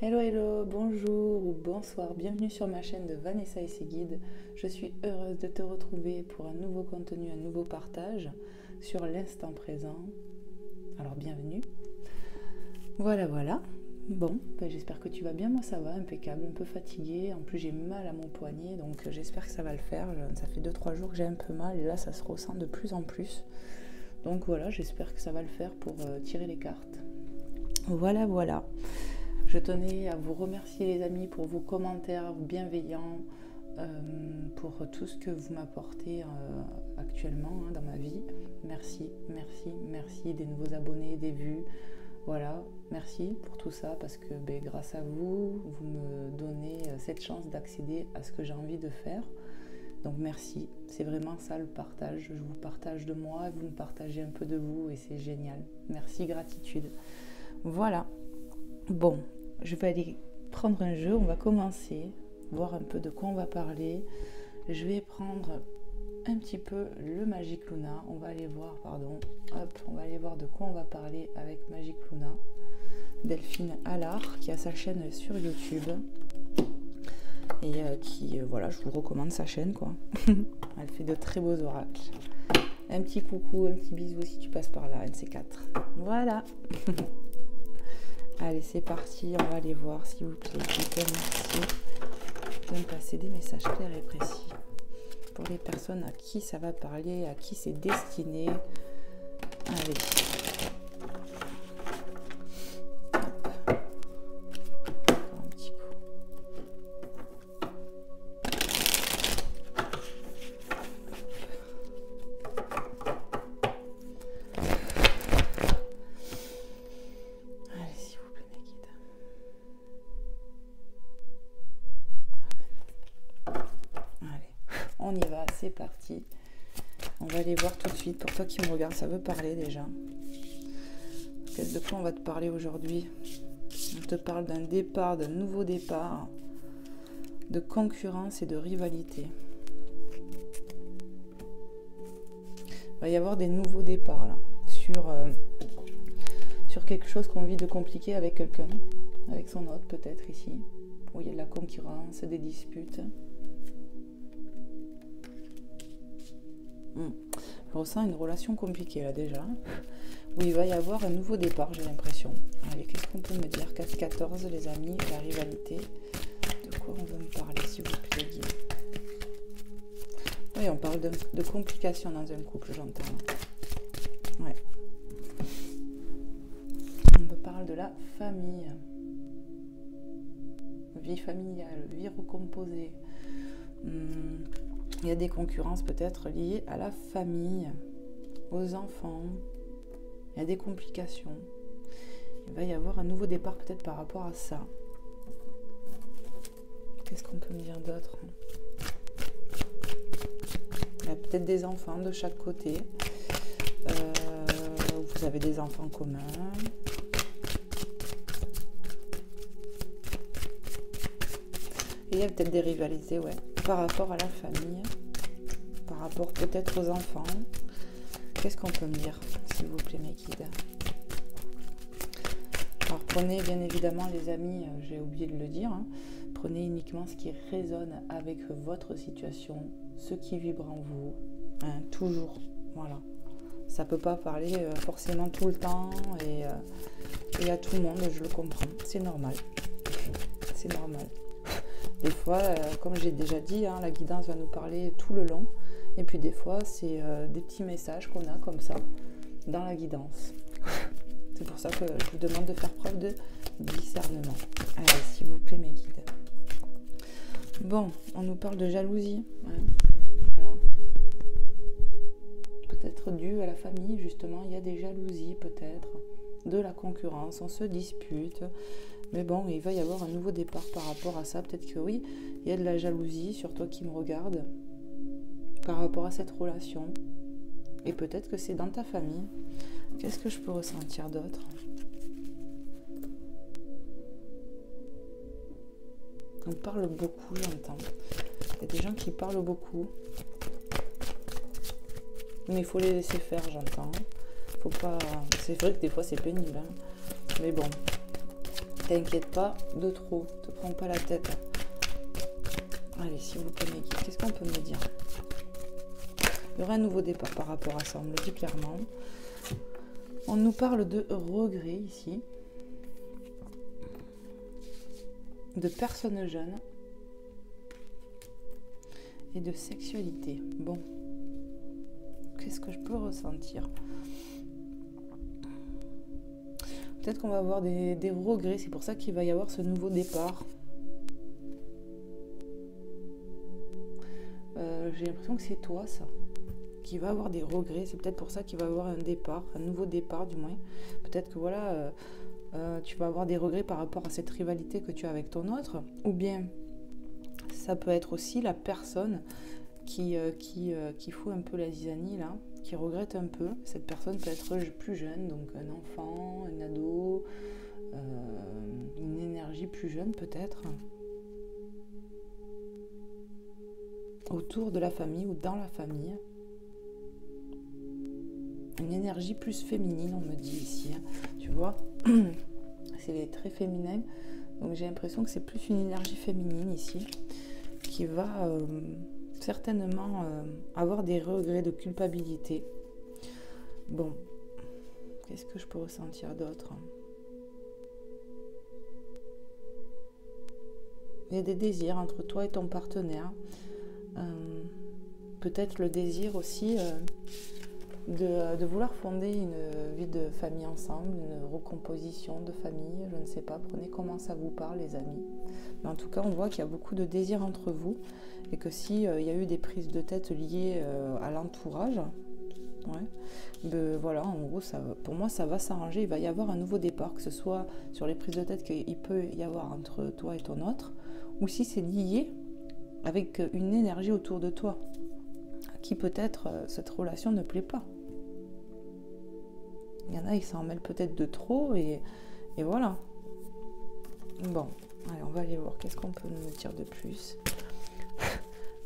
Hello hello, bonjour ou bonsoir, bienvenue sur ma chaîne de Vanessa et ses guides. Je suis heureuse de te retrouver pour un nouveau contenu, un nouveau partage sur l'instant présent. Alors bienvenue. Voilà. Bon, j'espère que tu vas bien, moi ça va, impeccable, un peu fatiguée. En plus j'ai mal à mon poignet, donc j'espère que ça va le faire. Ça fait 2-3 jours que j'ai un peu mal et là ça se ressent de plus en plus. Donc voilà, j'espère que ça va le faire pour tirer les cartes. Voilà. Je tenais à vous remercier les amis pour vos commentaires bienveillants, pour tout ce que vous m'apportez actuellement dans ma vie. Merci des nouveaux abonnés, des vues. Voilà, merci pour tout ça parce que grâce à vous, vous me donnez cette chance d'accéder à ce que j'ai envie de faire. Donc merci, c'est vraiment ça le partage. Je vous partage de moi, vous me partagez un peu de vous et c'est génial. Merci, gratitude. Voilà. Bon, je vais aller prendre un jeu, on va commencer, voir un peu de quoi on va parler. Je vais prendre un petit peu le Magic Luna, on va aller voir de quoi on va parler avec Magic Luna. Delphine Allard, qui a sa chaîne sur YouTube et voilà, je vous recommande sa chaîne quoi. Elle fait de très beaux oracles. Un petit coucou, un petit bisou si tu passes par là, NC4. Voilà. Allez, c'est parti, on va aller voir, s'il vous plaît. Merci de me passer des messages clairs et précis pour les personnes à qui ça va parler, à qui c'est destiné. Allez. Encore un petit coup. On y va, c'est parti. On va aller voir tout de suite. Pour toi qui me regarde, ça veut parler déjà. De quoi on va te parler aujourd'hui? On te parle d'un départ, d'un nouveau départ, de concurrence et de rivalité. Il va y avoir des nouveaux départs là, sur quelque chose qu'on vit de compliqué avec quelqu'un, avec son autre peut-être ici, où il y a de la concurrence, des disputes. Je ressens une relation compliquée là déjà, où il va y avoir un nouveau départ, j'ai l'impression. Allez, qu'est-ce qu'on peut me dire? 4-14 les amis, la rivalité. De quoi on veut me parler s'il vous plaît, Guy? Oui, on parle de complications dans un couple, j'entends. Ouais. On me parle de la famille. Vie familiale, vie recomposée. Il y a des concurrences peut-être liées à la famille, aux enfants. Il y a des complications. Il va y avoir un nouveau départ peut-être par rapport à ça. Qu'est-ce qu'on peut me dire d'autre? Il y a peut-être des enfants de chaque côté. Vous avez des enfants communs. Et il y a peut-être des rivalités, ouais, par rapport à la famille, par rapport peut-être aux enfants. Qu'est-ce qu'on peut me dire, s'il vous plaît, mes guides? Alors, prenez bien évidemment, les amis, j'ai oublié de le dire, prenez uniquement ce qui résonne avec votre situation, ce qui vibre en vous, toujours, voilà. Ça ne peut pas parler forcément tout le temps et à tout le monde, je le comprends, c'est normal, c'est normal. Des fois, comme j'ai déjà dit, la guidance va nous parler tout le long. Et puis des fois, c'est des petits messages qu'on a comme ça dans la guidance. C'est pour ça que je vous demande de faire preuve de discernement. Allez, s'il vous plaît, mes guides. Bon, on nous parle de jalousie. Voilà. Peut-être dû à la famille, justement. Il y a des jalousies, peut-être. De la concurrence, on se dispute. Mais bon, il va y avoir un nouveau départ par rapport à ça. Peut-être que oui, il y a de la jalousie sur toi qui me regarde par rapport à cette relation. Et peut-être que c'est dans ta famille. Qu'est-ce que je peux ressentir d'autre? On parle beaucoup, j'entends. Il y a des gens qui parlent beaucoup. Mais il faut les laisser faire, j'entends. Faut pas... C'est vrai que des fois c'est pénible. Mais bon. T'inquiète pas de trop, te prends pas la tête. Allez, s'il vous plaît, mes guides, qu'est-ce qu'on peut me dire? Il y aura un nouveau départ par rapport à ça, on me le dit clairement. On nous parle de regret ici, de personnes jeunes et de sexualité. Bon, qu'est-ce que je peux ressentir? Peut-être qu'on va avoir des regrets, c'est pour ça qu'il va y avoir ce nouveau départ. J'ai l'impression que c'est toi, ça, qui va avoir des regrets. C'est peut-être pour ça qu'il va y avoir un départ, un nouveau départ du moins. Peut-être que voilà, tu vas avoir des regrets par rapport à cette rivalité que tu as avec ton autre. Ou bien, ça peut être aussi la personne qui fout un peu la zizanie, là, qui regrette un peu. Cette personne peut être plus jeune, donc un enfant, un ado, une énergie plus jeune peut-être. Autour de la famille ou dans la famille. Une énergie plus féminine, on me dit ici, hein. Tu vois, c'est très féminin. Donc j'ai l'impression que c'est plus une énergie féminine ici qui va certainement avoir des regrets de culpabilité. Bon, qu'est-ce que je peux ressentir d'autre? Il y a des désirs entre toi et ton partenaire. Peut-être le désir aussi de vouloir fonder une vie de famille ensemble, une recomposition de famille, je ne sais pas, prenez comment ça vous parle les amis. Mais en tout cas, on voit qu'il y a beaucoup de désirs entre vous et que s'il y a eu des prises de tête liées à l'entourage, voilà, en gros, ça, pour moi, ça va s'arranger, il va y avoir un nouveau départ, que ce soit sur les prises de tête qu'il peut y avoir entre toi et ton autre, ou si c'est lié avec une énergie autour de toi, à qui peut-être cette relation ne plaît pas. Il y en a, ils s'en mêlent peut-être de trop et voilà. Bon, allez, on va aller voir qu'est-ce qu'on peut nous dire de plus.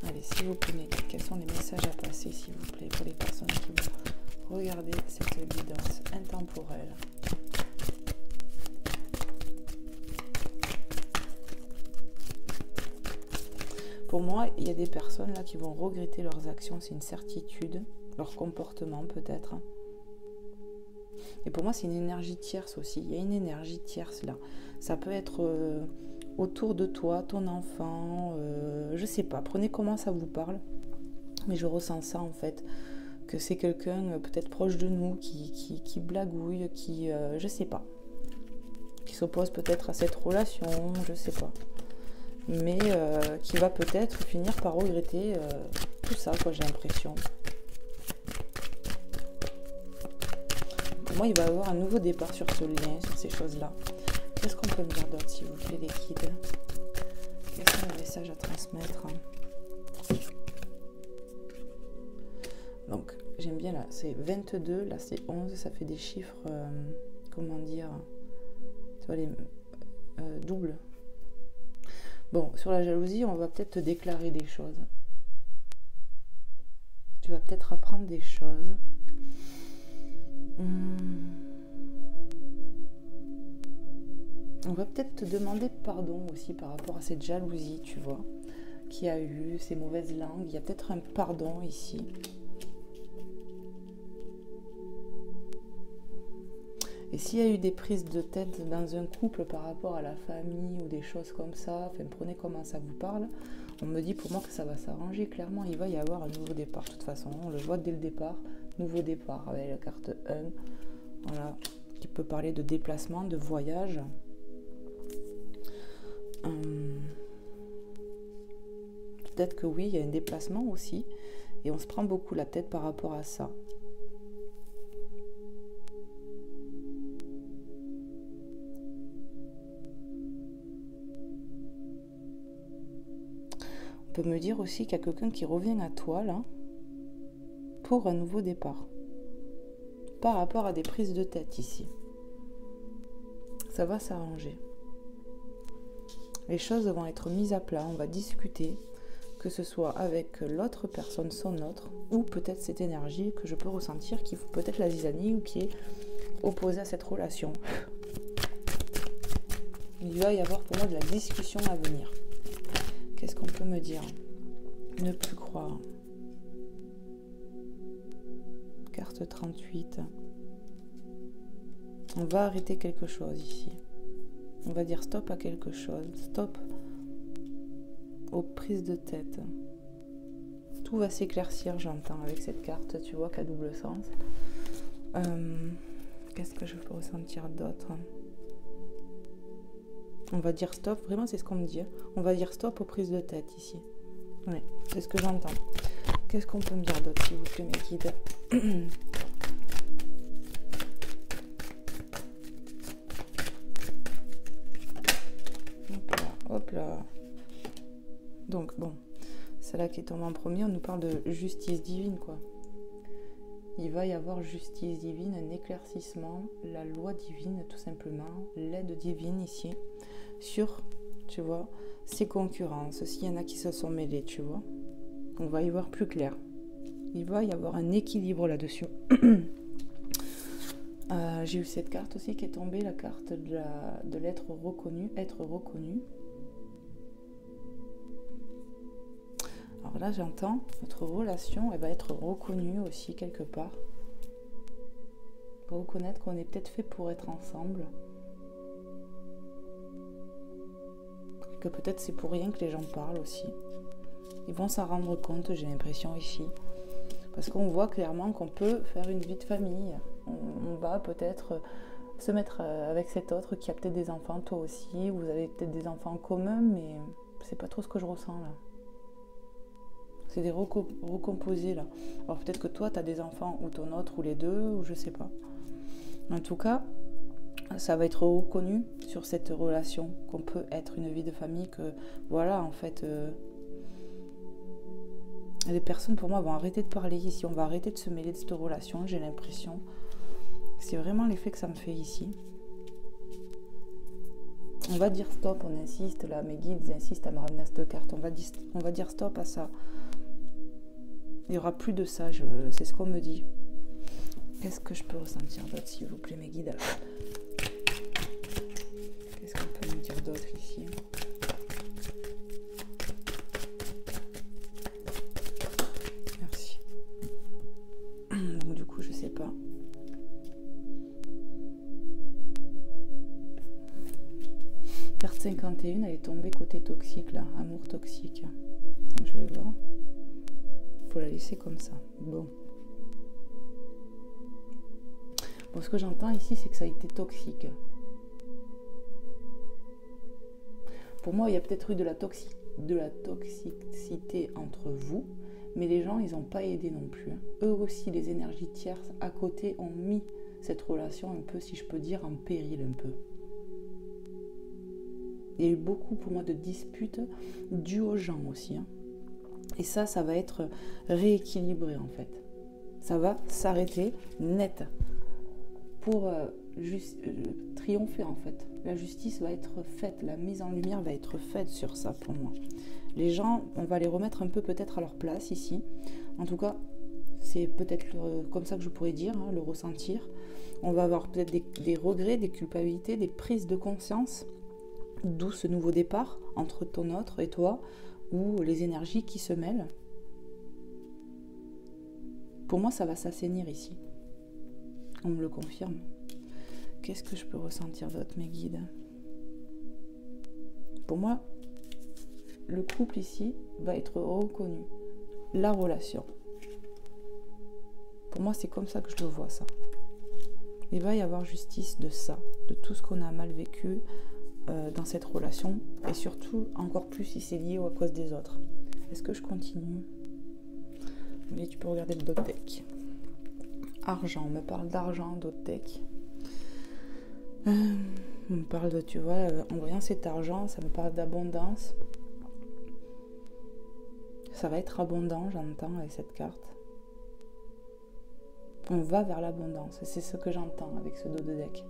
Allez, s'il vous plaît, quels sont les messages à passer, s'il vous plaît, pour les personnes qui vont regarder cette guidance intemporelle. Pour moi, il y a des personnes là qui vont regretter leurs actions, c'est une certitude, leur comportement peut-être. Et pour moi, c'est une énergie tierce aussi. Il y a une énergie tierce là. Ça peut être autour de toi, ton enfant, je sais pas. Prenez comment ça vous parle. Mais je ressens ça en fait. Que c'est quelqu'un peut-être proche de nous qui blagouille, qui, je sais pas. Qui s'oppose peut-être à cette relation, je sais pas. Mais qui va peut-être finir par regretter tout ça, quoi, j'ai l'impression. Pour moi, il va y avoir un nouveau départ sur ce lien, sur ces choses-là. Qu'est-ce qu'on peut me dire d'autre, s'il vous plaît, les guides? Quels sont les messages à transmettre? Donc, j'aime bien là, c'est 22, là c'est 11, ça fait des chiffres, comment dire, tu vois, les doubles. Bon, sur la jalousie, on va peut-être te déclarer des choses. Tu vas peut-être apprendre des choses. On va peut-être te demander pardon aussi par rapport à cette jalousie, tu vois, qui a eu ces mauvaises langues. Il y a peut-être un pardon ici. Et s'il y a eu des prises de tête dans un couple par rapport à la famille ou des choses comme ça, enfin, prenez comment ça vous parle, on me dit pour moi que ça va s'arranger. Clairement, il va y avoir un nouveau départ. De toute façon, on le voit dès le départ, nouveau départ avec la carte 1, voilà, qui peut parler de déplacement, de voyage. Peut-être que oui, il y a un déplacement aussi, et on se prend beaucoup la tête par rapport à ça. On peut me dire aussi qu'il y a quelqu'un qui revient à toi là pour un nouveau départ par rapport à des prises de tête ici. Ça va s'arranger. Les choses vont être mises à plat, on va discuter, que ce soit avec l'autre personne, son autre, ou peut-être cette énergie que je peux ressentir qui peut être la zizanie ou qui est opposée à cette relation. Il va y avoir pour moi de la discussion à venir. Qu'est-ce qu'on peut me dire? Ne plus croire. Carte 38. On va arrêter quelque chose ici. On va dire stop à quelque chose. Stop aux prises de tête. Tout va s'éclaircir, j'entends, avec cette carte, tu vois, qu'à double sens. Qu'est-ce que je peux ressentir d'autre? On va dire stop, vraiment c'est ce qu'on me dit. On va dire stop aux prises de tête ici. Oui, c'est ce que j'entends. Qu'est-ce qu'on peut me dire d'autre, s'il vous plaît, mes guides? Hop là, hop là. Donc, bon, celle-là qui tombe en premier, on nous parle de justice divine, quoi. Il va y avoir justice divine, un éclaircissement, la loi divine, tout simplement, l'aide divine ici, sur, tu vois, ces concurrences. S'il y en a qui se sont mêlés, tu vois, on va y voir plus clair. Il va y avoir un équilibre là-dessus. J'ai eu cette carte aussi qui est tombée, la carte de l'être reconnu, être reconnu. Alors là, j'entends, notre relation, elle va être reconnue aussi quelque part. Reconnaître qu'on est peut-être fait pour être ensemble. Que peut-être c'est pour rien que les gens parlent aussi. Ils vont s'en rendre compte, j'ai l'impression ici. Parce qu'on voit clairement qu'on peut faire une vie de famille. On va peut-être se mettre avec cet autre qui a peut-être des enfants, toi aussi. Vous avez peut-être des enfants en commun, mais c'est pas trop ce que je ressens là. C'est des recomposés là. Alors peut-être que toi, tu as des enfants ou ton autre ou les deux, ou je sais pas. En tout cas, ça va être reconnu sur cette relation, qu'on peut être une vie de famille, que voilà, en fait, les personnes pour moi vont arrêter de parler ici, on va arrêter de se mêler de cette relation, j'ai l'impression. C'est vraiment l'effet que ça me fait ici. On va dire stop, on insiste, là, mes guides insistent à me ramener à cette carte, on va dire stop à ça. Il n'y aura plus de ça, c'est ce qu'on me dit. Qu'est-ce que je peux ressentir d'autre, s'il vous plaît, mes guides? Qu'est-ce qu'on peut me dire d'autre ici? Merci. Donc du coup, je sais pas. Carte 51, elle est tombée côté toxique, là. Amour toxique. Donc, je vais voir. Faut la laisser comme ça. Bon. Bon, ce que j'entends ici, c'est que ça a été toxique. Pour moi, il y a peut-être eu de la toxicité entre vous, mais les gens, ils n'ont pas aidé non plus. Eux aussi, les énergies tierces à côté ont mis cette relation un peu, si je peux dire, en péril un peu. Il y a eu beaucoup, pour moi, de disputes dues aux gens aussi. Et ça va être rééquilibré, en fait. Ça va s'arrêter net pour triompher, en fait. La justice va être faite, la mise en lumière va être faite sur ça, pour moi. Les gens, on va les remettre un peu peut-être à leur place ici. En tout cas, c'est peut-être comme ça que je pourrais dire, le ressentir. On va avoir peut-être des regrets, des culpabilités, des prises de conscience, d'où ce nouveau départ entre ton autre et toi, ou les énergies qui se mêlent. Pour moi, ça va s'assainir ici. On me le confirme. Qu'est-ce que je peux ressentir d'autre, mes guides? Pour moi, le couple ici va être reconnu. La relation. Pour moi, c'est comme ça que je le vois, ça. Il va y avoir justice de ça, de tout ce qu'on a mal vécu dans cette relation, et surtout, encore plus si c'est lié ou à cause des autres. Est-ce que je continue? Mais tu peux regarder le d'autres deck. Argent, on me parle d'argent, d'autres deck. On me parle de, tu vois, en voyant cet argent, ça me parle d'abondance. Ça va être abondant, j'entends, avec cette carte. On va vers l'abondance, c'est ce que j'entends avec ce dos de deck.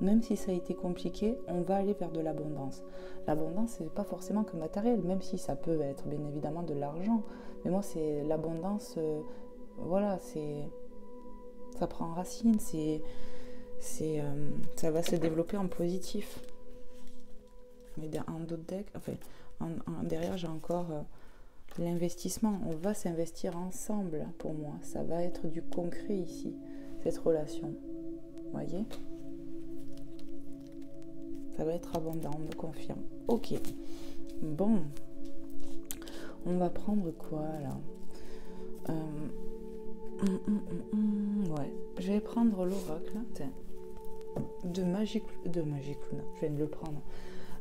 Même si ça a été compliqué, on va aller vers de l'abondance. L'abondance, c'est pas forcément que matériel, même si ça peut être bien évidemment de l'argent. Mais moi, c'est l'abondance, voilà, ça prend racine, c'est ça va se développer en positif. Mais en d'autres decks, enfin, derrière j'ai encore l'investissement. On va s'investir ensemble pour moi. Ça va être du concret ici, cette relation. Vous voyez? Ça va être abondant, on me confirme. Ok. Bon. On va prendre quoi là? Ouais. Je vais prendre l'oracle. De Magic Luna. Je viens de le prendre.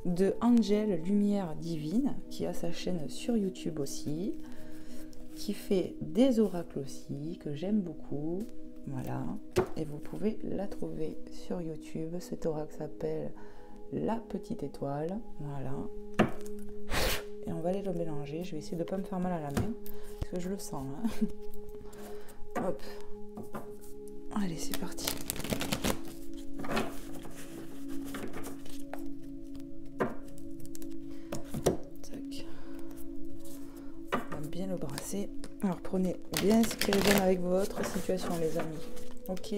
De Angel Lumière Divine, qui a sa chaîne sur YouTube aussi, qui fait des oracles aussi, que j'aime beaucoup. Voilà. Et vous pouvez la trouver sur YouTube. Cet oracle s'appelle La Petite Étoile. Voilà. Et on va aller le mélanger. Je vais essayer de ne pas me faire mal à la main, parce que je le sens. Hein. Hop. Allez, c'est parti. Tac. On va bien le brasser. Alors, prenez bien ce qui résonne avec votre situation, les amis. Ok.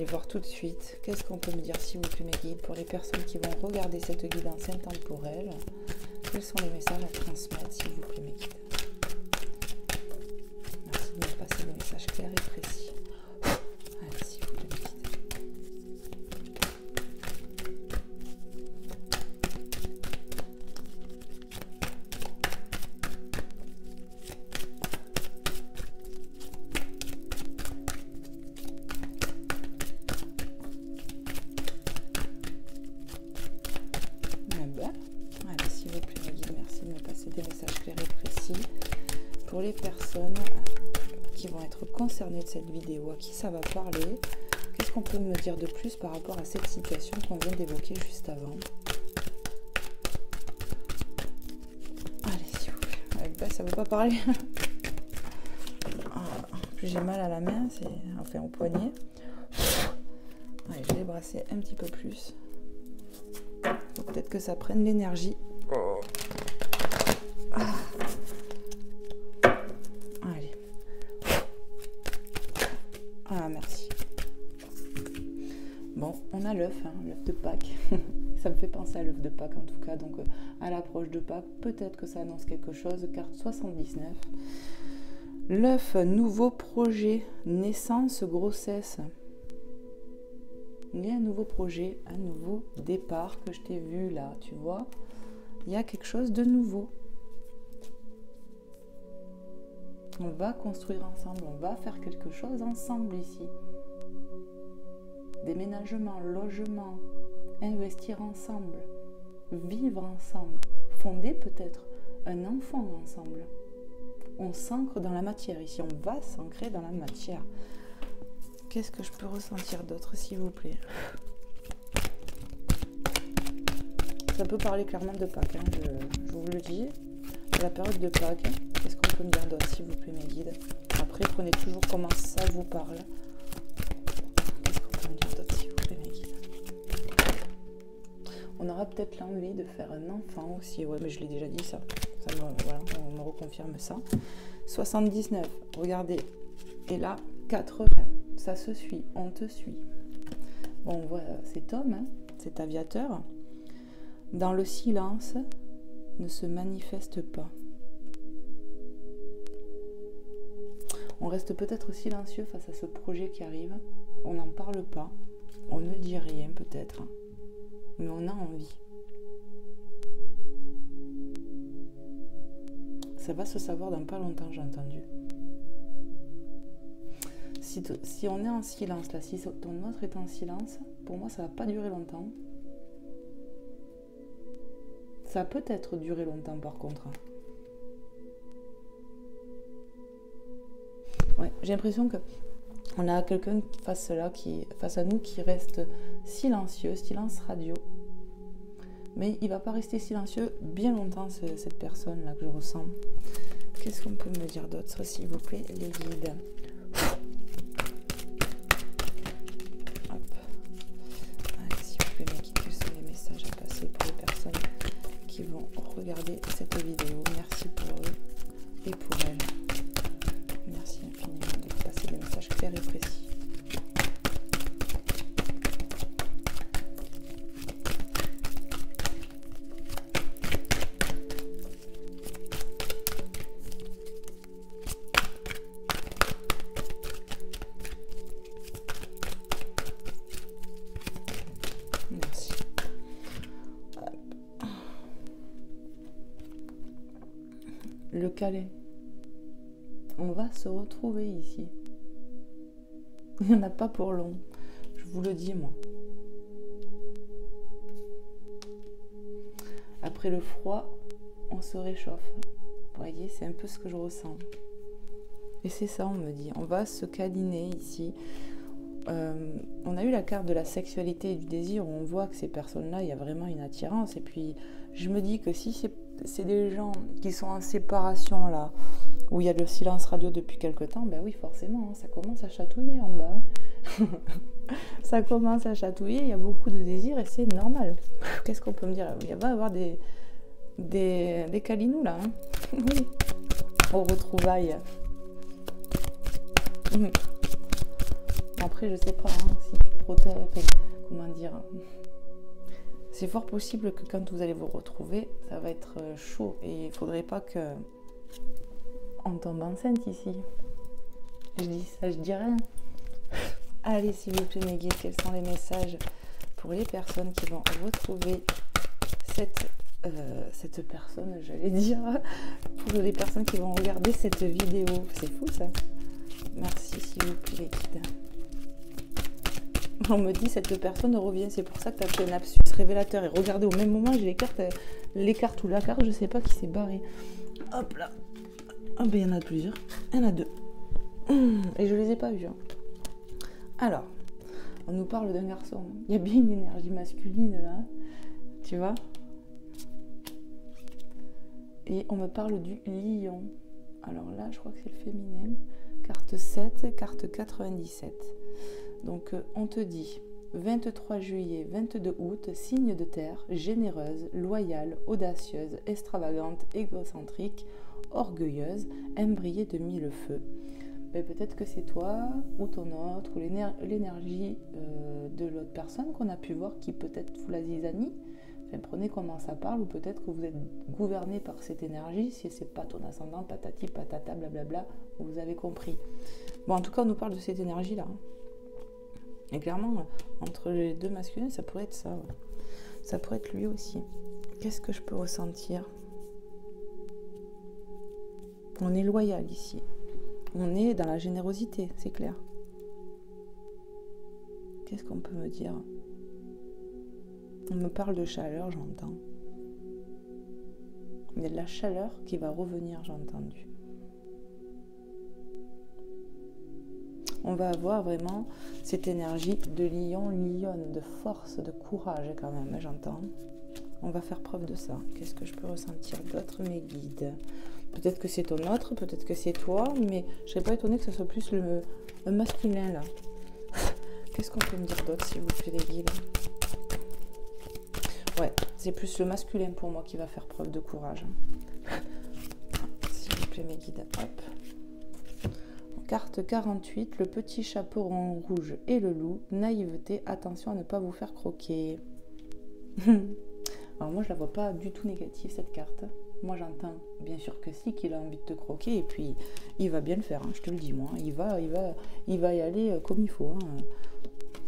Voir tout de suite, qu'est-ce qu'on peut me dire s'il vous plaît mes guides, pour les personnes qui vont regarder cette guidance intemporelle, quels sont les messages à transmettre s'il vous plaît mes guides. Merci de me passer des messages clairs et précis. Allez s'il vous plaît mes guides. Des messages clairs et précis pour les personnes qui vont être concernées de cette vidéo, à qui ça va parler. Qu'est-ce qu'on peut me dire de plus par rapport à cette situation qu'on vient d'évoquer juste avant? Allez, s'il vous plaît. Ben, ça ne veut pas parler. Plus j'ai mal à la main, enfin au poignet. Allez, je vais brasser un petit peu plus. Peut-être que ça prenne l'énergie. Allez. Ah, merci. Bon, on a l'œuf, hein, l'œuf de Pâques. Ça me fait penser à l'œuf de Pâques en tout cas. Donc, à l'approche de Pâques, peut-être que ça annonce quelque chose. Carte 79. L'œuf, nouveau projet, naissance, grossesse. Il y a un nouveau projet, un nouveau départ que je t'ai vu là, tu vois. Il y a quelque chose de nouveau. On va construire ensemble, on va faire quelque chose ensemble ici. Déménagement, logement, investir ensemble, vivre ensemble, fonder peut-être un enfant ensemble. On s'ancre dans la matière ici, on va s'ancrer dans la matière. Qu'est-ce que je peux ressentir d'autre, s'il vous plaît? Ça peut parler clairement de Pâques, hein, je vous le dis. La période de Pâques, qu'est-ce qu'on peut me dire d'autre, s'il vous plaît, mes guides? Après, prenez toujours comment ça vous parle. Qu'est-ce qu'on peut me dire d'autre, s'il vous plaît, mes guides? On aura peut-être l'envie de faire un enfant aussi. Ouais, mais je l'ai déjà dit, ça. Voilà, on me reconfirme ça. 79, regardez. Et là, 80. Ça se suit, on te suit. Bon, on voit cet homme, hein, cet aviateur. Dans le silence, ne se manifeste pas. On reste peut-être silencieux face à ce projet qui arrive. On n'en parle pas. On ne dit rien peut-être. Mais on a envie. Ça va se savoir dans pas longtemps, j'ai entendu. Si on est en silence, là, si ton autre est en silence, pour moi, ça va pas durer longtemps. Ça peut être duré longtemps par contre. Ouais, j'ai l'impression que on a quelqu'un face à nous qui reste silencieux, silence radio. Mais il va pas rester silencieux bien longtemps, cette personne-là que je ressens. Qu'est-ce qu'on peut me dire d'autre, s'il vous plaît, les guides? Hop. Allez, s'il vous plaît, mes guides, quels sont les messages à passer pour les personnes qui vont regarder cette vidéo? Merci pour eux et pour elles. câlin. On va se retrouver ici. Il n'y en a pas pour long. Je vous le dis, moi. Après le froid, on se réchauffe. Vous voyez, c'est un peu ce que je ressens. Et c'est ça, on me dit. On va se câliner ici. On a eu la carte de la sexualité et du désir où on voit que ces personnes-là, il y a vraiment une attirance. Et puis, je me dis que si c'est des gens qui sont en séparation, là, où il y a le silence radio depuis quelque temps, ben oui, forcément, hein, ça commence à chatouiller en bas. Ça commence à chatouiller, il y a beaucoup de désir et c'est normal. Qu'est-ce qu'on peut me dire? Il va y avoir des câlinous, là. Hein. Oui, aux retrouvailles. Après, je sais pas, hein, si tu te protèges, comment dire, c'est fort possible que quand vous allez vous retrouver, ça va être chaud et il faudrait pas que on tombe enceinte ici. Je dis ça, je dis rien. Allez, s'il vous plaît, mes guides, quels sont les messages pour les personnes qui vont retrouver cette personne, j'allais dire, pour les personnes qui vont regarder cette vidéo. C'est fou, ça. Merci, s'il vous plaît, guide. On me dit cette personne revient, c'est pour ça que tu as fait un lapsus révélateur. Et regardez, au même moment, j'ai les cartes ou la carte, je sais pas qui s'est barré. Hop là. Ah ben il y en a plusieurs. Il y en a deux. Et je les ai pas vus. Hein. Alors, on nous parle d'un garçon. Il y a bien une énergie masculine là. Tu vois? Et on me parle du lion. Alors là, je crois que c'est le féminin. Carte 7, carte 97. Donc, on te dit 23 juillet, 22 août, signe de terre, généreuse, loyale, audacieuse, extravagante, égocentrique, orgueilleuse, imbriée de mille feux. Mais peut-être que c'est toi ou ton autre, ou l'énergie de l'autre personne qu'on a pu voir qui peut-être vous la zizanie. Enfin, prenez comment ça parle, ou peut-être que vous êtes gouverné par cette énergie, si c'est pas ton ascendant, patati, patata, blablabla, vous avez compris. Bon, en tout cas, on nous parle de cette énergie-là. Et clairement, entre les deux masculins, ça pourrait être ça. Ouais. Ça pourrait être lui aussi. Qu'est-ce que je peux ressentir? On est loyal ici. On est dans la générosité, c'est clair. Qu'est-ce qu'on peut me dire? On me parle de chaleur, j'entends. Il y a de la chaleur qui va revenir, j'ai entendu. On va avoir vraiment cette énergie de lion, lionne, de force, de courage quand même, j'entends. On va faire preuve de ça. Qu'est-ce que je peux ressentir d'autre, mes guides? Peut-être que c'est ton autre, peut-être que c'est toi, mais je serais pas étonnée que ce soit plus le masculin là. Qu'est-ce qu'on peut me dire d'autre, s'il vous plaît, les guides? Ouais, c'est plus le masculin pour moi qui va faire preuve de courage. S'il vous plaît, mes guides, hop. Carte 48, le petit chaperon rouge et le loup. Naïveté, attention à ne pas vous faire croquer. Alors moi, je la vois pas du tout négative, cette carte. Moi, j'entends bien sûr que si, qu'il a envie de te croquer. Et puis, il va bien le faire, hein, je te le dis, moi. Il va y aller comme il faut. Hein.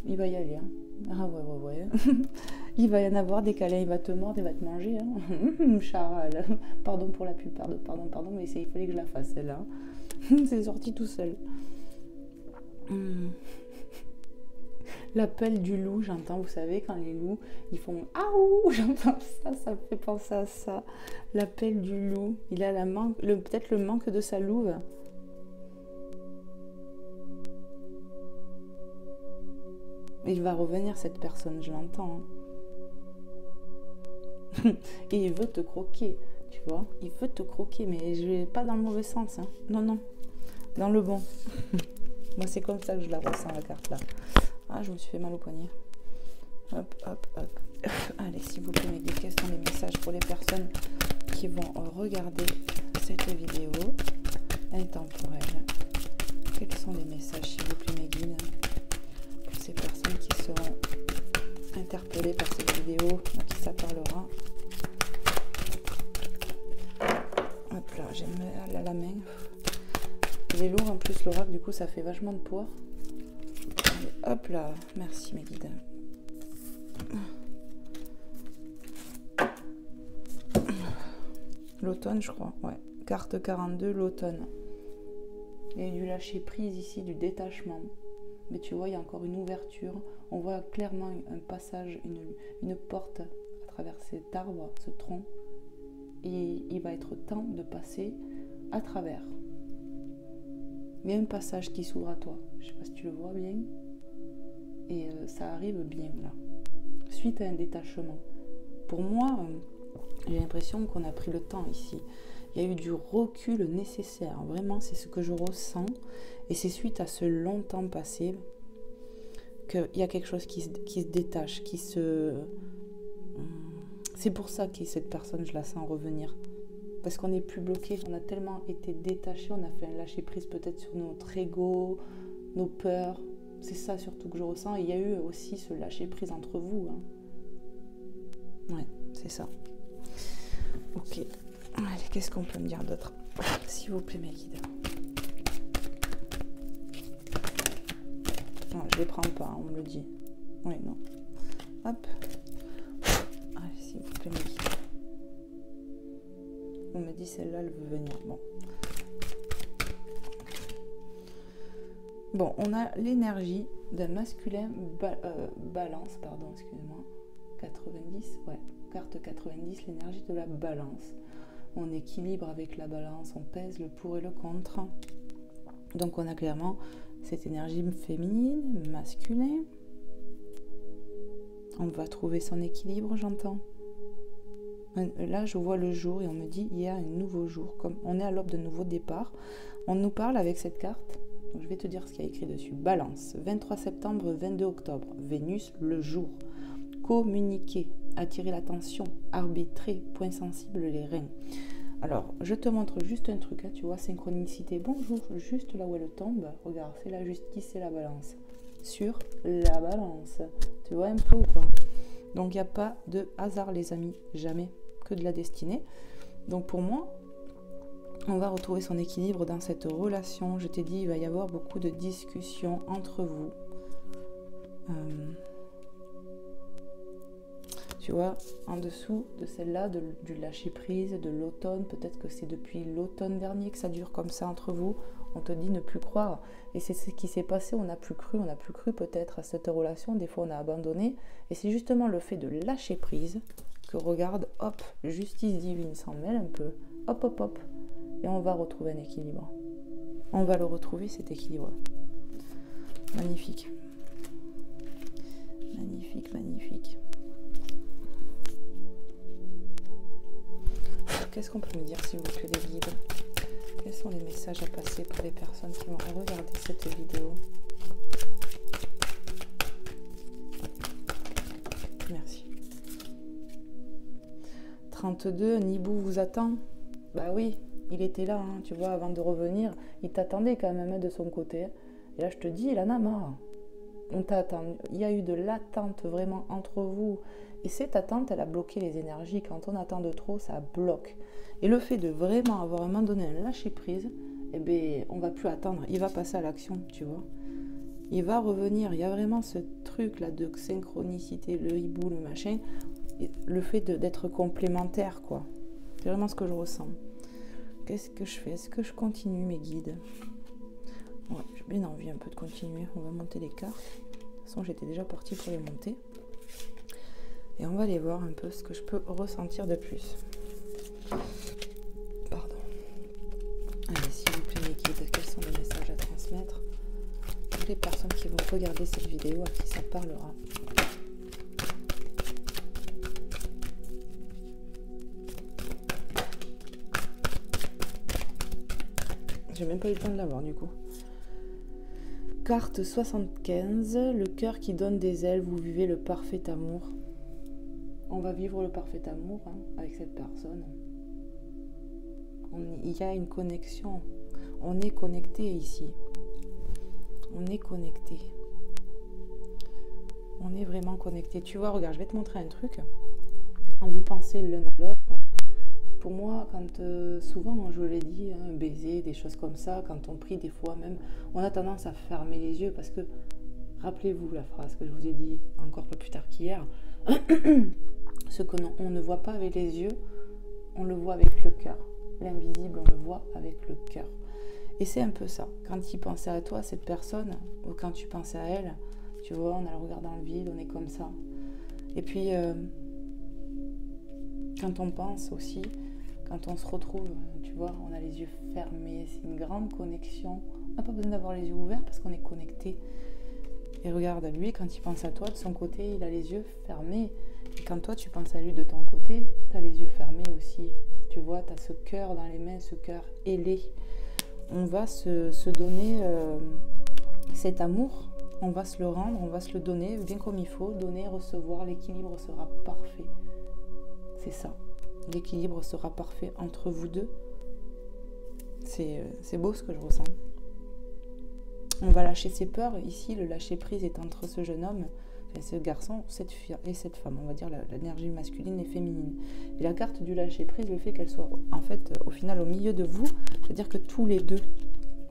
Il va y aller. Hein. Ah ouais. Il va y en avoir des câlins, il va te mordre, il va te manger. Hein. Charal. Pardon pour la pub, pardon, mais il fallait que je la fasse, celle-là. C'est sorti tout seul. L'appel du loup, j'entends, vous savez, quand les loups, ils font « Aouh !» J'entends ça, ça me fait penser à ça. L'appel du loup, il a peut-être le manque de sa louve. Il va revenir, cette personne, je l'entends. Hein. Et il veut te croquer, tu vois. Il veut te croquer, mais je vais pas dans le mauvais sens. Hein. Non, dans le bon. Moi, c'est comme ça que je la ressens, la carte là. Ah, je me suis fait mal au poignet. Hop. Allez, s'il vous plaît, mes guides, quels sont les messages pour les personnes qui vont regarder cette vidéo intemporelle? Quels sont les messages, s'il vous plaît, mes guides, pour ces personnes qui seront interpellées par cette vidéo, à qui ça parlera? Hop là, j'ai mal à la main. Il est lourd en plus, l'oracle, du coup, ça fait vachement de poids. Hop là, merci mes guides. L'automne, je crois, ouais. Carte 42, l'automne. Il y a du lâcher prise ici, du détachement. Mais tu vois, il y a encore une ouverture. On voit clairement un passage, une porte à travers cet arbre, ce tronc. Et il va être temps de passer à travers. Il y a un passage qui s'ouvre à toi. Je ne sais pas si tu le vois bien. Et ça arrive bien là. Suite à un détachement. Pour moi, j'ai l'impression qu'on a pris le temps ici. Il y a eu du recul nécessaire. Vraiment, c'est ce que je ressens. Et c'est suite à ce long temps passé qu'il y a quelque chose qui se détache, qui se... C'est pour ça que cette personne, je la sens revenir. Parce qu'on n'est plus bloqué, on a tellement été détaché, on a fait un lâcher prise peut-être sur notre ego, nos peurs. C'est ça surtout que je ressens. Et il y a eu aussi ce lâcher prise entre vous. Hein. Ouais, c'est ça. Ok. Allez, qu'est-ce qu'on peut me dire d'autre? S'il vous plaît, mes guides. Non, je les prends pas, on me le dit. Oui, non. Hop. Allez, s'il vous plaît, mes guides. On me dit celle-là, elle veut venir. Bon, on a l'énergie d'un masculin balance, pardon, excusez-moi. 90, ouais. Carte 90, l'énergie de la balance. On équilibre avec la balance, on pèse le pour et le contre. Donc on a clairement cette énergie féminine, masculin. On va trouver son équilibre, j'entends. Là, je vois le jour et on me dit il y a un nouveau jour. Comme on est à l'aube de nouveau départ, on nous parle avec cette carte. Donc, je vais te dire ce qu'il y a écrit dessus. Balance, 23 septembre, 22 octobre. Vénus, le jour. Communiquer, attirer l'attention, arbitrer, point sensible, les reins. Alors, je te montre juste un truc, hein, tu vois, synchronicité. Bonjour, juste là où elle tombe. Regarde, c'est la justice et la balance. Sur la balance. Tu vois un peu ou quoi? Donc, il n'y a pas de hasard, les amis. Jamais. Que de la destinée. Donc, pour moi, on va retrouver son équilibre dans cette relation. Je t'ai dit, il va y avoir beaucoup de discussions entre vous. Tu vois, en dessous de celle-là, du lâcher-prise, de l'automne, peut-être que c'est depuis l'automne dernier que ça dure comme ça entre vous. On te dit ne plus croire. Et c'est ce qui s'est passé, on n'a plus cru peut-être à cette relation. Des fois, on a abandonné. Et c'est justement le fait de lâcher prise que regarde, hop, justice divine s'en mêle un peu. Hop, hop, hop. Et on va retrouver un équilibre. On va le retrouver, cet équilibre. Magnifique. Magnifique, magnifique. Qu'est-ce qu'on peut me dire, s'il vous plaît, les guides? Quels sont les messages à passer pour les personnes qui vont regarder cette vidéo? Merci. 32, Nibou vous attend. Bah oui, il était là, hein, tu vois, avant de revenir. Il t'attendait quand même de son côté. Et là, je te dis, il en a marre. On t'attend. Il y a eu de l'attente vraiment entre vous. Et cette attente, elle a bloqué les énergies. Quand on attend de trop, ça bloque. Et le fait de vraiment avoir à un moment donné un lâcher prise, eh bien, on ne va plus attendre. Il va passer à l'action, tu vois. Il va revenir. Il y a vraiment ce truc-là de synchronicité, le hibou, le machin. Le fait d'être complémentaire, quoi. C'est vraiment ce que je ressens. Qu'est-ce que je fais? Est-ce que je continue mes guides? Ouais, j'ai bien envie un peu de continuer. On va monter les cartes. De toute façon, j'étais déjà partie pour les monter. Et on va aller voir un peu ce que je peux ressentir de plus. Pardon. Allez, s'il vous plaît, mes guides, quels sont les messages à transmettre pour les personnes qui vont regarder cette vidéo, à qui ça parlera? J'ai même pas eu le temps de l'avoir du coup. Carte 75, le cœur qui donne des ailes, vous vivez le parfait amour. On va vivre le parfait amour hein, avec cette personne. Il y a une connexion. On est connecté ici. On est connecté. On est vraiment connecté. Tu vois, regarde, je vais te montrer un truc. Quand vous pensez l'un à l'autre, pour moi, quand souvent, je l'ai dit, hein, un baiser, des choses comme ça, quand on prie des fois même, on a tendance à fermer les yeux parce que, rappelez-vous la phrase que je vous ai dit encore pas plus tard qu'hier, ce que on ne voit pas avec les yeux, on le voit avec le cœur. l'invisible, on le voit avec le cœur. Et c'est un peu ça. Quand il pensait à toi, cette personne, ou quand tu pensais à elle, tu vois, on a le regard dans le vide, on est comme ça. Et puis, quand on pense aussi, quand on se retrouve, tu vois, on a les yeux fermés, c'est une grande connexion. On n'a pas besoin d'avoir les yeux ouverts parce qu'on est connecté. Et regarde, lui, quand il pense à toi, de son côté, il a les yeux fermés. Et quand toi, tu penses à lui de ton côté, tu as les yeux fermés aussi. Tu vois, tu as ce cœur dans les mains, ce cœur ailé. On va se donner cet amour, on va se le rendre, on va se le donner bien comme il faut. Donner, recevoir, l'équilibre sera parfait. C'est ça. L'équilibre sera parfait entre vous deux. C'est beau ce que je ressens. On va lâcher ses peurs. Ici, le lâcher prise est entre ce jeune homme, ce garçon, cette fille et cette femme. On va dire l'énergie masculine et féminine. Et la carte du lâcher prise, le fait qu'elle soit en fait au final au milieu de vous, c'est-à-dire que tous les deux,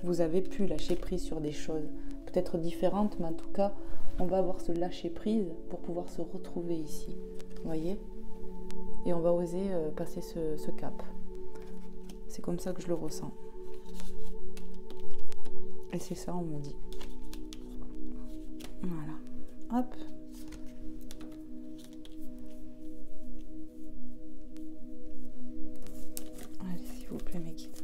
vous avez pu lâcher prise sur des choses peut-être différentes, mais en tout cas, on va avoir ce lâcher prise pour pouvoir se retrouver ici. Vous voyez ? Et on va oser passer ce cap. C'est comme ça que je le ressens. Et c'est ça, on me dit. Voilà. Hop. Allez, s'il vous plaît, mes guides.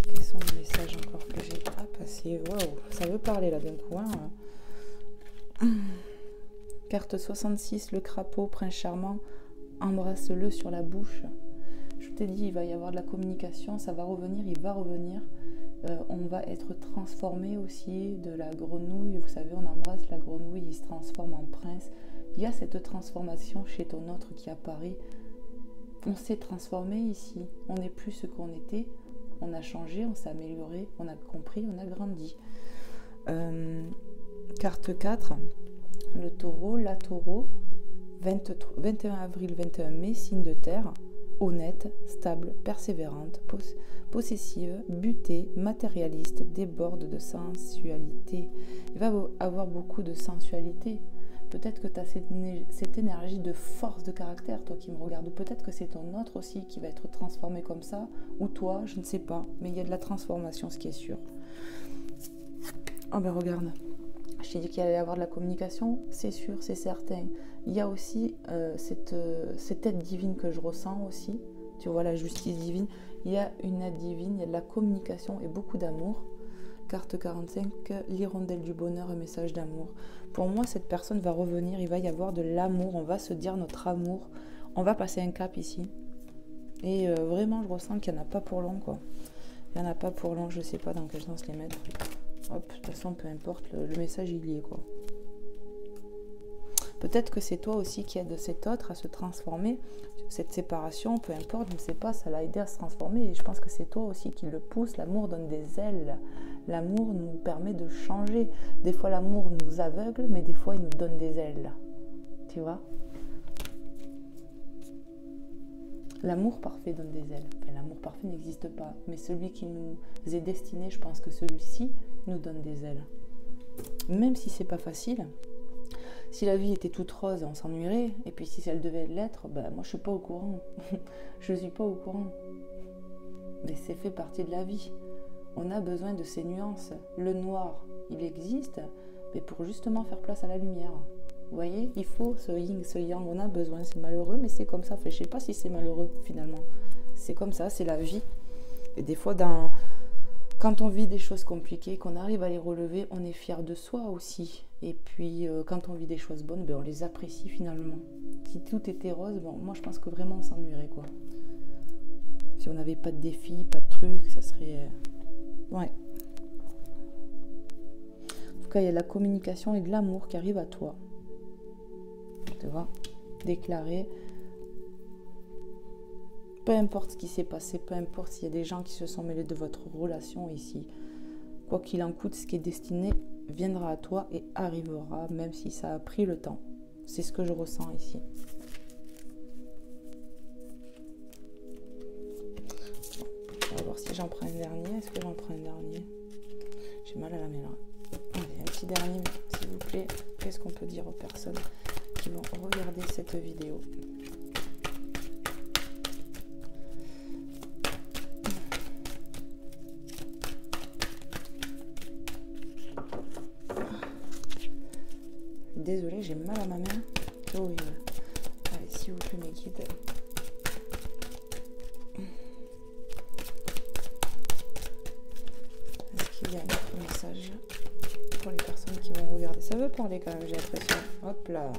Quels sont les messages encore que j'ai à passer? Waouh, ça veut parler là d'un coup. Hein. Carte 66, le crapaud, prince charmant. Embrasse-le sur la bouche. Je t'ai dit, il va y avoir de la communication, ça va revenir, il va revenir. On va être transformé aussi de la grenouille. Vous savez, on embrasse la grenouille, il se transforme en prince. Il y a cette transformation chez ton autre qui apparaît. On s'est transformé ici. On n'est plus ce qu'on était. On a changé, on s'est amélioré, on a compris, on a grandi. Carte 4, le taureau, la taureau. 21 avril, 21 mai, signe de terre. Honnête, stable, persévérante, possessive, butée, matérialiste, déborde de sensualité. Il va avoir beaucoup de sensualité. Peut-être que tu as cette énergie de force de caractère, toi qui me regardes. Ou peut-être que c'est ton autre aussi qui va être transformé comme ça. Ou toi, je ne sais pas. Mais il y a de la transformation, ce qui est sûr. Oh ben regarde. Je t'ai dit qu'il allait y avoir de la communication, c'est sûr, c'est certain. Il y a aussi cette aide divine que je ressens aussi. Tu vois, la justice divine. Il y a une aide divine, il y a de la communication et beaucoup d'amour. Carte 45, l'hirondelle du bonheur, un message d'amour. Pour moi, cette personne va revenir, il va y avoir de l'amour, on va se dire notre amour. On va passer un cap ici. Et vraiment, je ressens qu'il n'y en a pas pour long, quoi. Il n'y en a pas pour long, je ne sais pas dans quel sens les mettre. Hop, de toute façon, peu importe, le message il y est, quoi. Peut-être que c'est toi aussi qui aide cet autre à se transformer. Cette séparation, peu importe, je ne sais pas, ça l'a aidé à se transformer. Et je pense que c'est toi aussi qui le pousse. L'amour donne des ailes. L'amour nous permet de changer. Des fois, l'amour nous aveugle, mais des fois, il nous donne des ailes. Tu vois ? L'amour parfait donne des ailes. Enfin, l'amour parfait n'existe pas. Mais celui qui nous est destiné, je pense que celui-ci nous donne des ailes. Même si c'est pas facile. Si la vie était toute rose, on s'ennuierait. Et puis si elle devait l'être, ben moi je suis pas au courant. Je suis pas au courant. Mais c'est fait partie de la vie. On a besoin de ces nuances. Le noir, il existe, mais pour justement faire place à la lumière. Vous voyez, il faut ce yin, ce yang, on a besoin. C'est malheureux, mais c'est comme ça. Enfin, je sais pas si c'est malheureux finalement. C'est comme ça, c'est la vie. Et des fois, quand on vit des choses compliquées, qu'on arrive à les relever, on est fier de soi aussi. Et puis, quand on vit des choses bonnes, ben, on les apprécie finalement. Si tout était rose, bon, moi je pense que vraiment on s'ennuierait, quoi. Si on n'avait pas de défis, pas de trucs, ça serait... Ouais. En tout cas, il y a de la communication et de l'amour qui arrive à toi. Tu vois, déclarer. Peu importe ce qui s'est passé, peu importe s'il y a des gens qui se sont mêlés de votre relation ici. Quoi qu'il en coûte, ce qui est destiné viendra à toi et arrivera, même si ça a pris le temps. C'est ce que je ressens ici. On va voir si j'en prends un dernier. Est-ce que j'en prends un dernier? J'ai mal à la main là. Allez, un petit dernier, s'il vous plaît. Qu'est-ce qu'on peut dire aux personnes qui vont regarder cette vidéo? désolée, j'ai mal à ma main. C'est horrible. Allez, s'il vous plaît, mes guides. Est-ce qu'il y a un autre message pour les personnes qui vont regarder? Ça veut parler quand même, j'ai l'impression. Hop là.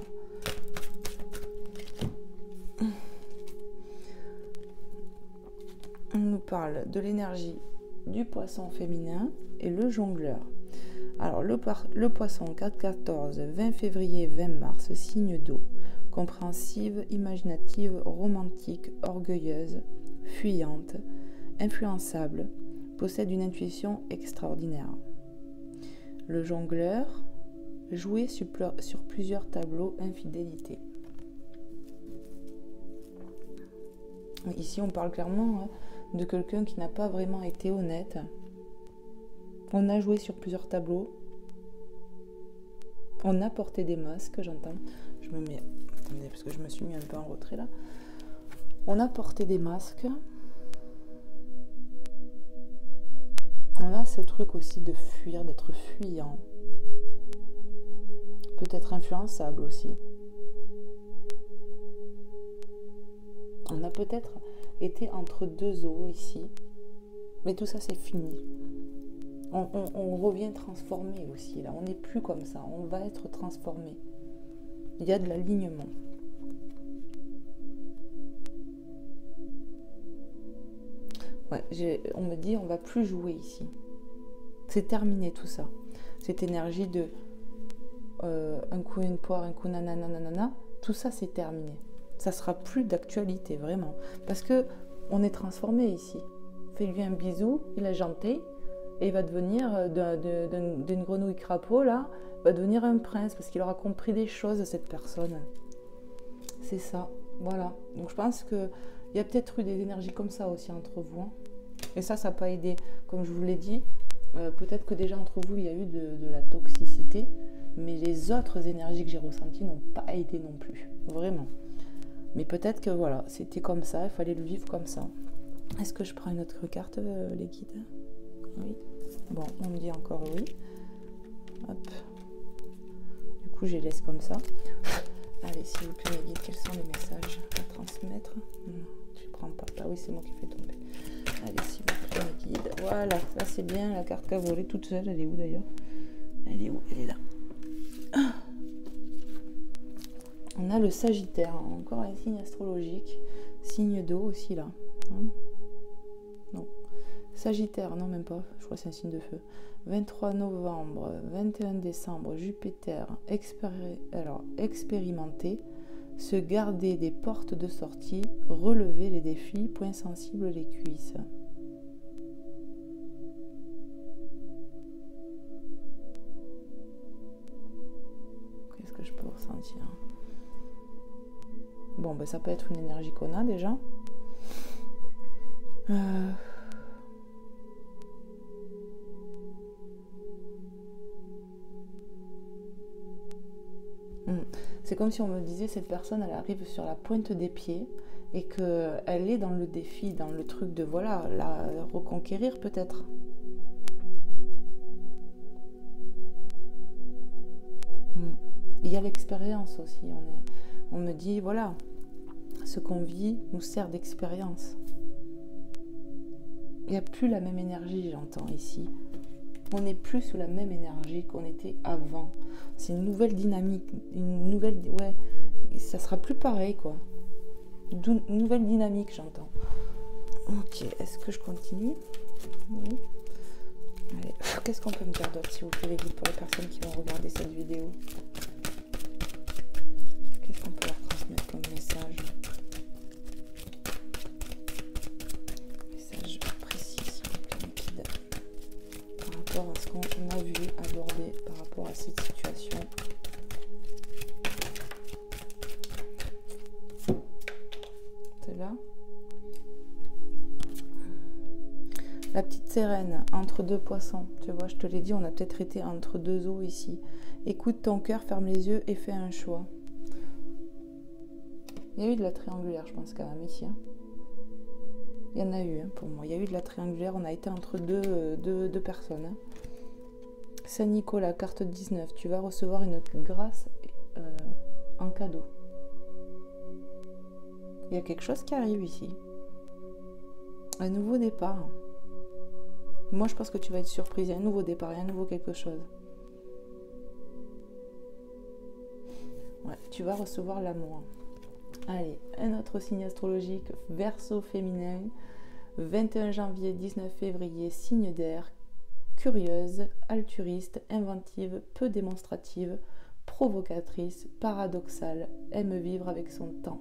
On nous parle de l'énergie du poisson féminin et le jongleur. Alors, le poisson 4-14, 20 février, 20 mars, signe d'eau. Compréhensive, imaginative, romantique, orgueilleuse, fuyante, influençable, possède une intuition extraordinaire. Le jongleur, jouer sur plusieurs tableaux, infidélité. Ici, on parle clairement de quelqu'un qui n'a pas vraiment été honnête. On a joué sur plusieurs tableaux. On a porté des masques, j'entends. Je me mets... Attendez, parce que je me suis mis un peu en retrait là. On a porté des masques. On a ce truc aussi de fuir, d'être fuyant. Peut-être influençable aussi. On a peut-être été entre deux eaux ici. Mais tout ça, c'est fini. On revient transformé aussi, là. On n'est plus comme ça. On va être transformé. Il y a de l'alignement. Ouais, on me dit, on va plus jouer ici. C'est terminé tout ça. Cette énergie de un coup une poire, un coup nanana, tout ça, c'est terminé. Ça sera plus d'actualité, vraiment. Parce que on est transformé ici. Fais-lui un bisou, il a janté. Et il va devenir, d'une grenouille crapaud, là, va devenir un prince, parce qu'il aura compris des choses, cette personne. C'est ça, voilà. Donc je pense qu'il y a peut-être eu des énergies comme ça aussi entre vous. Hein. Et ça n'a pas aidé. Comme je vous l'ai dit, peut-être que déjà entre vous, il y a eu de la toxicité, mais les autres énergies que j'ai ressenties n'ont pas aidé non plus. Vraiment. Mais peut-être que voilà, c'était comme ça, il fallait le vivre comme ça. Est-ce que je prends une autre carte, les guides ? Oui. Bon, on me dit encore oui. Hop. Du coup, je les laisse comme ça. Allez, s'il vous plaît, mes guides, quels sont les messages à transmettre? Non, je ne prends pas. Ah oui, c'est moi qui fais tomber. Allez, s'il vous plaît, mes guides. Voilà, ça c'est bien. La carte qui a volé toute seule. Elle est où d'ailleurs? Elle est où? Elle est là. Ah. On a le Sagittaire. Encore un signe astrologique. Signe d'eau aussi là. Non. Sagittaire, non même pas, je crois que c'est un signe de feu. 23 novembre, 21 décembre, Jupiter, expérimenter, se garder des portes de sortie, relever les défis, point sensible les cuisses. Qu'est-ce que je peux ressentir? Bon, ben ça peut être une énergie qu'on a déjà. C'est comme si on me disait, cette personne, elle arrive sur la pointe des pieds et qu'elle est dans le défi, dans le truc de, voilà, la reconquérir peut-être. Il y a l'expérience aussi. On me dit, voilà, ce qu'on vit nous sert d'expérience. Il n'y a plus la même énergie, j'entends ici. On n'est plus sous la même énergie qu'on était avant. C'est une nouvelle dynamique, ouais, ça sera plus pareil, quoi. Une nouvelle dynamique, j'entends. Ok, est-ce que je continue? Oui. Allez, qu'est-ce qu'on peut me dire d'autre, s'il vous plaît, les guides, pour les personnes qui vont regarder cette vidéo? Qu'est-ce qu'on peut leur transmettre comme message? Message précis, s'il vous plaît, les guides, par rapport à ce qu'on a vu, abordé, par rapport à cette situation. C'est là. La petite sirène, entre deux poissons. Tu vois, je te l'ai dit, on a peut-être été entre deux eaux ici. Écoute ton cœur, ferme les yeux et fais un choix. Il y a eu de la triangulaire, je pense, quand même, ici. Hein. Il y en a eu, hein, pour moi. Il y a eu de la triangulaire, on a été entre deux personnes. Hein. Saint-Nicolas, carte 19. Tu vas recevoir une grâce en cadeau. Il y a quelque chose qui arrive ici. Un nouveau départ. Moi, je pense que tu vas être surprise. Il y a un nouveau départ, il y a un nouveau quelque chose. Ouais, tu vas recevoir l'amour. Allez, un autre signe astrologique, Verseau féminin, 21 janvier, 19 février, signe d'air, curieuse, altruiste, inventive, peu démonstrative, provocatrice, paradoxale, aime vivre avec son temps.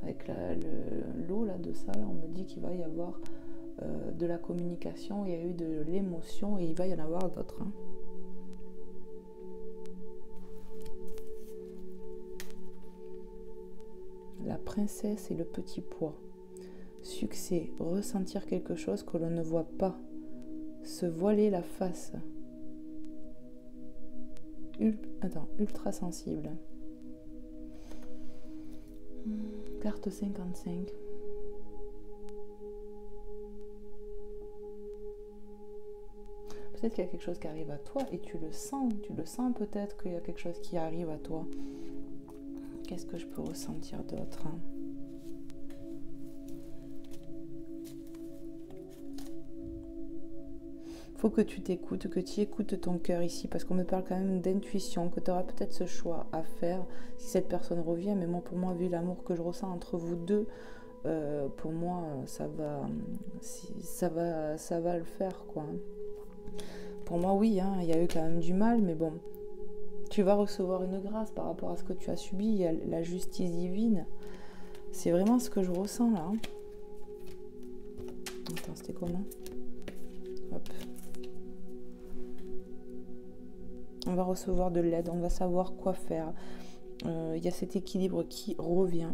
Avec l'eau là de ça, on me dit qu'il va y avoir de la communication, il y a eu de l'émotion et il va y en avoir d'autres. Hein. La princesse et le petit pois. Succès, ressentir quelque chose que l'on ne voit pas. Se voiler la face. Ultra sensible. Carte 55. Peut-être qu'il y a quelque chose qui arrive à toi et tu le sens peut-être qu'il y a quelque chose qui arrive à toi. Qu'est-ce que je peux ressentir d'autre, hein? Faut que tu t'écoutes, que tu écoutes ton cœur ici, parce qu'on me parle quand même d'intuition, que tu auras peut-être ce choix à faire si cette personne revient. Mais moi, pour moi, vu l'amour que je ressens entre vous deux, pour moi, ça va le faire, quoi. Pour moi, oui, hein, il y a eu quand même du mal, mais bon, tu vas recevoir une grâce par rapport à ce que tu as subi. Il y a la justice divine. C'est vraiment ce que je ressens là. Hein. Attends, c'était comment? Hop. On va recevoir de l'aide, on va savoir quoi faire. Il y a cet équilibre qui revient.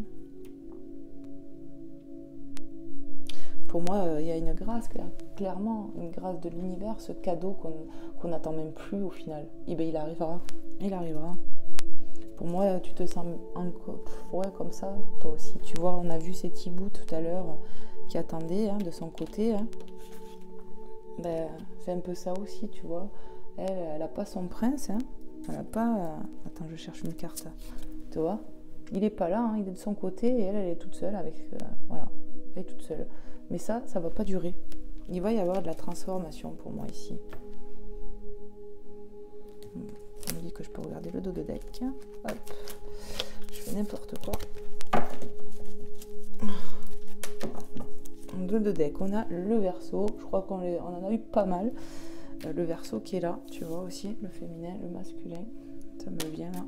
Pour moi, il y a une grâce, clairement, une grâce de l'univers, ce cadeau qu'on n'attend même plus au final. Et bien, il arrivera. Il arrivera. Pour moi, tu te sens comme ça, toi aussi. Tu vois, on a vu ces petits bouts tout à l'heure qui attendaient de son côté. Hein. Ben, c'est un peu ça aussi, tu vois. Elle n'a pas son prince. Hein. Elle n'a pas... Attends, je cherche une carte. Tu vois, il n'est pas là, hein, il est de son côté et elle est toute seule avec... voilà, elle est toute seule. Mais ça ne va pas durer. Il va y avoir de la transformation pour moi ici. On me dit que je peux regarder le dos de deck. Hop. Je fais n'importe quoi. Dos de deck, on a le Verseau. Je crois qu'on en a eu pas mal. Le Verseau qui est là, tu vois aussi. Le féminin, le masculin. Ça me vient là.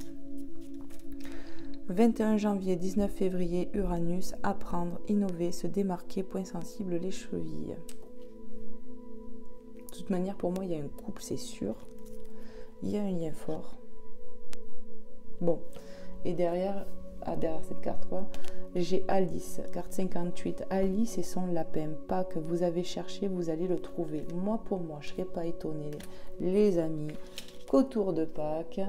21 janvier, 19 février, Uranus, apprendre, innover, se démarquer, point sensible, les chevilles. De toute manière, pour moi, il y a un couple, c'est sûr. Il y a un lien fort. Bon, et derrière cette carte, quoi, j'ai Alice, carte 58. Alice et son lapin, Pâques, vous avez cherché, vous allez le trouver. Moi, pour moi, je ne serais pas étonnée, les amis, qu'autour de Pâques,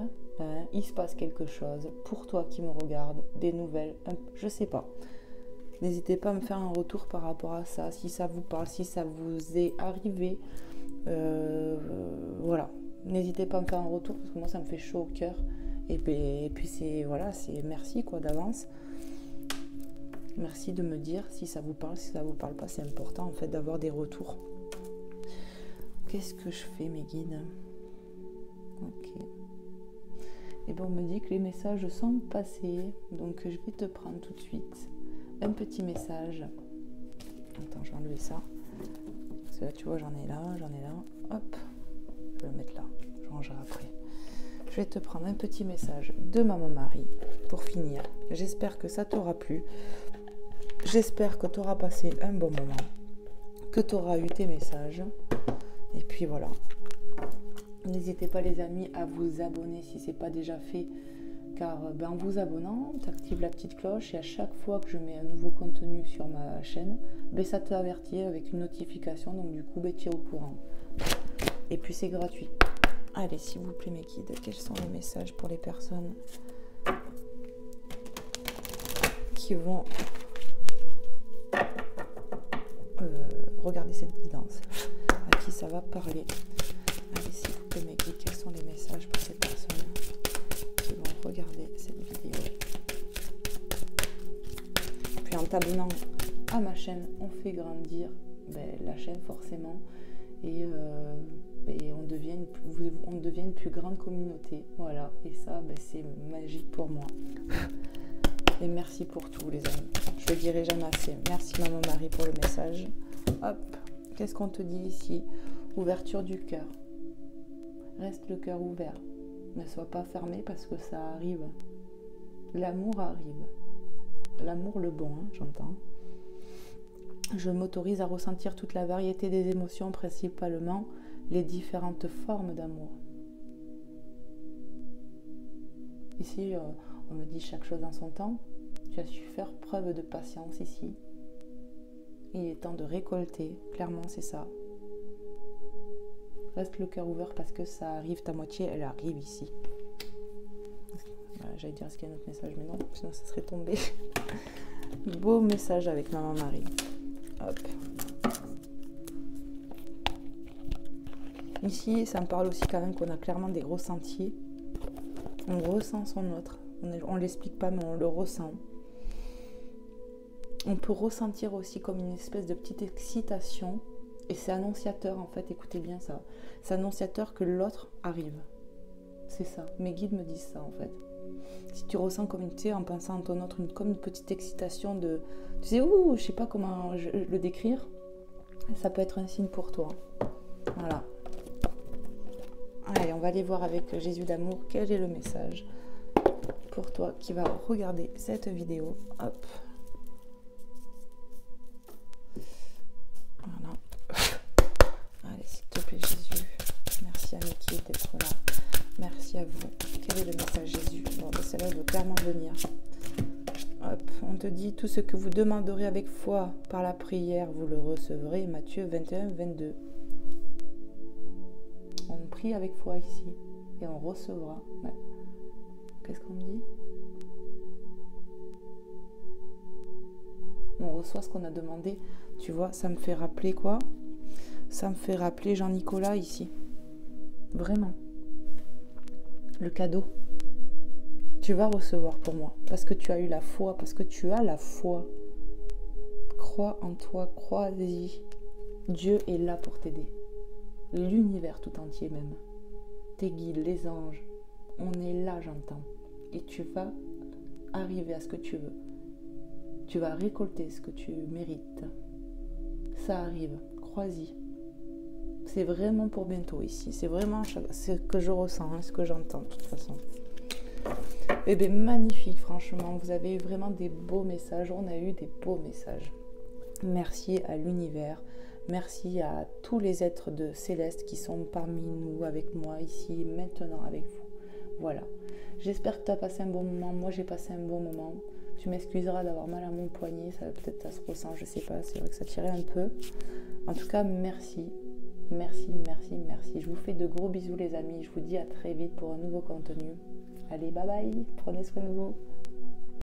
il se passe quelque chose. Pour toi qui me regarde, des nouvelles, je sais pas. N'hésitez pas à me faire un retour par rapport à ça, si ça vous parle, si ça vous est arrivé. Voilà. N'hésitez pas à me faire un retour parce que moi ça me fait chaud au cœur. Et puis c'est voilà, c'est merci quoi d'avance. Merci de me dire si ça vous parle, si ça vous parle pas. C'est important en fait d'avoir des retours. Qu'est-ce que je fais mes guides? Ok. Et bien on me dit que les messages sont passés. Donc je vais te prendre tout de suite un petit message. Attends, je vais enlever ça. Parce que là tu vois j'en ai là. Hop. Je vais le mettre là. Je rangerai après. Je vais te prendre un petit message de Maman Marie pour finir. J'espère que ça t'aura plu. J'espère que tu auras passé un bon moment. Que tu auras eu tes messages. Et puis voilà. N'hésitez pas les amis à vous abonner si ce n'est pas déjà fait. Car en vous abonnant, tu actives la petite cloche et à chaque fois que je mets un nouveau contenu sur ma chaîne, ça t'avertit avec une notification. Donc du coup, tu es au courant. Et puis c'est gratuit. Allez, s'il vous plaît mes guides, quels sont les messages pour les personnes qui vont regarder cette guidance, à qui ça va parler. Allez, s'il vous plaît, mes guides, quels sont les messages pour ces personnes qui vont regarder cette vidéo? Puis en t'abonnant à ma chaîne, on fait grandir la chaîne forcément et on devient une plus grande communauté. Voilà, et ça, c'est magique pour moi. Et merci pour tout, les amis. Je le dirai jamais assez. Merci Maman Marie pour le message. Hop, qu'est-ce qu'on te dit ici? Ouverture du cœur. Reste le cœur ouvert. Ne sois pas fermé parce que ça arrive. L'amour arrive. L'amour le bon, hein, j'entends. Je m'autorise à ressentir toute la variété des émotions, principalement les différentes formes d'amour. Ici, on me dit chaque chose en son temps. Tu as su faire preuve de patience ici. Il est temps de récolter, clairement c'est ça. Reste le cœur ouvert parce que ça arrive, ta moitié, elle arrive ici. Voilà, j'allais dire est-ce qu'il y a un autre message, mais non, sinon ça serait tombé. Beau message avec Maman Marie. Hop. Ici, ça me parle aussi quand même qu'on a clairement des gros sentiers. On ressent son autre. On ne l'explique pas, mais on le ressent. On peut ressentir aussi comme une espèce de petite excitation. Et c'est annonciateur, en fait, écoutez bien ça. C'est annonciateur que l'autre arrive. C'est ça. Mes guides me disent ça, en fait. Si tu ressens comme une, en pensant à ton autre, comme une petite excitation de... Tu sais, je sais pas comment le décrire. Ça peut être un signe pour toi. Voilà. Allez, on va aller voir avec Jésus d'amour quel est le message pour toi qui va regarder cette vidéo. Hop. Voilà. Allez, s'il te plaît, Jésus. Merci à Mickey d'être là. Merci à vous. Quel est le message, Jésus? Bon, celle-là veut clairement venir. Hop, on te dit tout ce que vous demanderez avec foi par la prière, vous le recevrez. Matthieu 21, 22. On prie avec foi ici et on recevra. Ouais. Qu'est-ce qu'on me dit? On reçoit ce qu'on a demandé. Tu vois, ça me fait rappeler quoi? Ça me fait rappeler Jean-Nicolas ici. Vraiment. Le cadeau. Tu vas recevoir pour moi. Parce que tu as eu la foi. Parce que tu as la foi. Crois en toi. Crois-y. Dieu est là pour t'aider. L'univers tout entier même. Tes guides, les anges. On est là, j'entends. Et tu vas arriver à ce que tu veux. Tu vas récolter ce que tu mérites. Ça arrive. Crois-y. C'est vraiment pour bientôt ici. C'est vraiment ce que je ressens, ce que j'entends de toute façon. Eh bien, magnifique, franchement. Vous avez eu vraiment des beaux messages. On a eu des beaux messages. Merci à l'univers. Merci à tous les êtres de céleste qui sont parmi nous, avec moi, ici, maintenant, avec vous. Voilà. J'espère que tu as passé un bon moment. Moi, j'ai passé un bon moment. Tu m'excuseras d'avoir mal à mon poignet. Peut-être ça se ressent, je sais pas. C'est vrai que ça tirait un peu. En tout cas, merci. Merci, merci, merci. Je vous fais de gros bisous, les amis. Je vous dis à très vite pour un nouveau contenu. Allez, bye bye. Prenez soin de vous.